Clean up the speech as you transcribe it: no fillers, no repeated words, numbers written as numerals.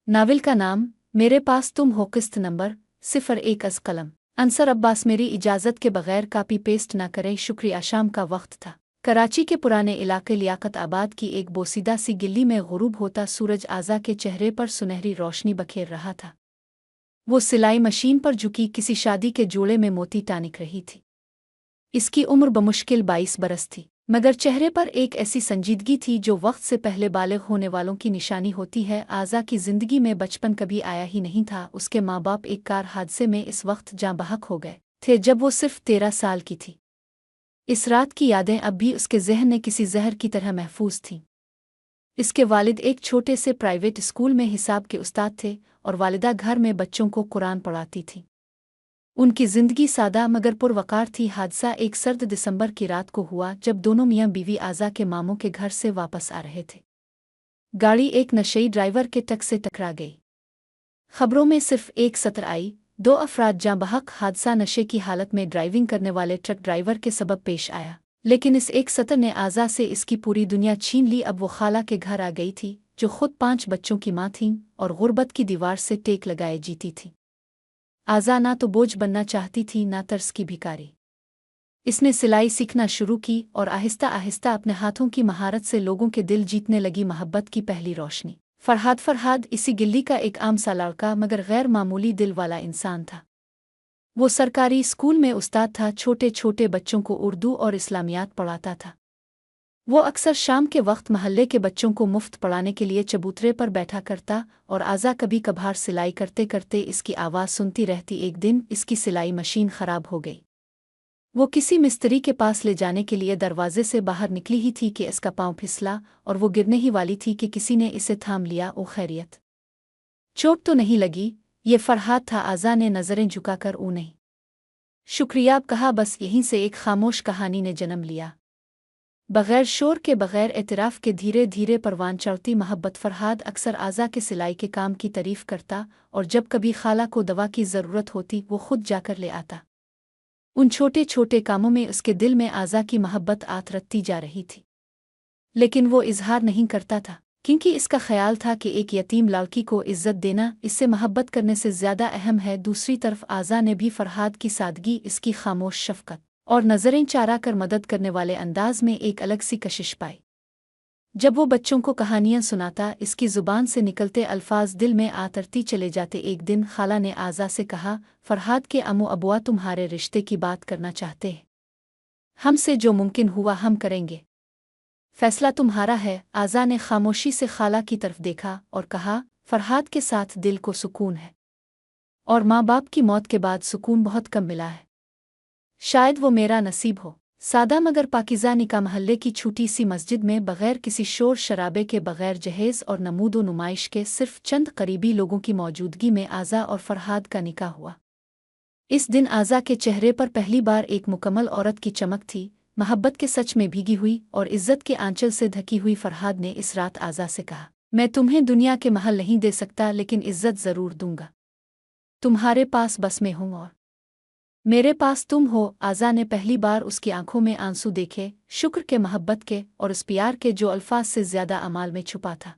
Novel का नाम मेरे पास तुम हो, किस्त नंबर 01 अज़ कलम अंसर अब्बास। मेरी इजाज़त के बगैर कापी पेस्ट ना करें। शुक्रिया। शाम का वक्त था। कराची के पुराने इलाके लियाकत आबाद की एक बोसीदा सी गिल्ली में गुरूब होता सूरज आज़ा के चेहरे पर सुनहरी रोशनी बखेर रहा था। वो सिलाई मशीन पर झुकी किसी शादी के जोड़े में मोती टानिक रही थी। इसकी उम्र बमुश्किल 22 बरस थी, मगर चेहरे पर एक ऐसी संजीदगी थी जो वक्त से पहले बालिग होने वालों की निशानी होती है। आज़ा की जिंदगी में बचपन कभी आया ही नहीं था। उसके माँ बाप एक कार हादसे में इस वक्त जाँ बहक हो गए थे जब वो सिर्फ 13 साल की थी। इस रात की यादें अब भी उसके जहन में किसी जहर की तरह महफूज थीं। इसके वालिद एक छोटे से प्राइवेट स्कूल में हिसाब के उस्ताद थे और वालिदा घर में बच्चों को कुरान पढ़ाती थी। उनकी जिंदगी सादा मगर पुरवकार थी। हादसा एक सर्द दिसंबर की रात को हुआ जब दोनों मियाँ बीवी आज़ा के मामों के घर से वापस आ रहे थे। गाड़ी एक नशेई ड्राइवर के ट्रक से टकरा गई। खबरों में सिर्फ एक सत्र आई, 2 अफराद जाँ बहक। हादसा नशे की हालत में ड्राइविंग करने वाले ट्रक ड्राइवर के सबब पेश आया, लेकिन इस एक सत्र ने आज़ा से इसकी पूरी दुनिया छीन ली। अब वो खाला के घर आ गई थी, जो खुद 5 बच्चों की माँ थीं और गुर्बत की दीवार से टेक लगाए जीती थी। आज़ा ना तो बोझ बनना चाहती थी, ना तर्स की भिखारी। इसने सिलाई सीखना शुरू की और आहिस्ता आहिस्ता अपने हाथों की महारत से लोगों के दिल जीतने लगी। मोहब्बत की पहली रोशनी। फरहाद इसी गिल्ली का एक आम सा लड़का मगर गैर मामूली दिल वाला इंसान था। वो सरकारी स्कूल में उस्ताद था, छोटे छोटे बच्चों को उर्दू और इस्लामियात पढ़ाता था। वो अक्सर शाम के वक्त महल्ले के बच्चों को मुफ्त पढ़ाने के लिए चबूतरे पर बैठा करता और आज़ा कभी कभार सिलाई करते करते इसकी आवाज़ सुनती रहती। एक दिन इसकी सिलाई मशीन ख़राब हो गई। वो किसी मिस्त्री के पास ले जाने के लिए दरवाजे से बाहर निकली ही थी कि इसका पाँव फिसला और वो गिरने ही वाली थी कि किसी ने इसे थाम लिया। ओ खैरियत, चोट तो नहीं लगी? ये फरहाद था। आज़ा ने नज़रें झुकाकर ऊ नहीं शुक्रिया कहा। बस यहीं से एक खामोश कहानी ने जन्म लिया। बगैर शोर के, बगैर एतराफ़ के, धीरे धीरे परवान चढ़ती मोहब्बत। फरहाद अक्सर आज़ा के सिलाई के काम की तारीफ़ करता और जब कभी खाला को दवा की ज़रूरत होती वो खुद जाकर ले आता। उन छोटे छोटे कामों में उसके दिल में आज़ा की मोहब्बत आतरती जा रही थी, लेकिन वो इजहार नहीं करता था क्योंकि इसका ख्याल था कि एक यतीम लड़की को इज्जत देना इससे मोहब्बत करने से ज़्यादा अहम है। दूसरी तरफ आज़ा ने भी फरहाद की सादगी, इसकी खामोश शफ़क़त और नज़रें चारा कर मदद करने वाले अंदाज में एक अलग सी कशिश पाई। जब वो बच्चों को कहानियाँ सुनाता, इसकी ज़ुबान से निकलते अल्फाज दिल में आतरती चले जाते। एक दिन खाला ने आज़ा से कहा, फरहाद के अम्मू अबुआ तुम्हारे रिश्ते की बात करना चाहते हैं। हमसे जो मुमकिन हुआ हम करेंगे, फैसला तुम्हारा है। आज़ा ने खामोशी से खाला की तरफ देखा और कहा, फरहाद के साथ दिल को सुकून है और माँ बाप की मौत के बाद सुकून बहुत कम मिला है। शायद वो मेरा नसीब हो। सादा मगर पाकिज़ा निकाह महल्ले की छोटी सी मस्जिद में, बगैर किसी शोर शराबे के, बगैर जहेज़ और नमूदो नुमाइश के, सिर्फ चंद करीबी लोगों की मौजूदगी में आज़ा और फरहाद का निकाह हुआ। इस दिन आज़ा के चेहरे पर पहली बार एक मुकम्मल औरत की चमक थी, मोहब्बत के सच में भीगी हुई और इज़्ज़त के आंचल से ढकी हुई। फरहाद ने इस रात आज़ा से कहा, मैं तुम्हें दुनिया के महल नहीं दे सकता, लेकिन इज़्ज़त ज़रूर दूंगा। तुम्हारे पास बस मैं हूँ और मेरे पास तुम हो। आज़ा ने पहली बार उसकी आंखों में आंसू देखे, शुक्र के, मोहब्बत के और उस प्यार के जो अल्फाज से ज़्यादा अमाल में छुपा था।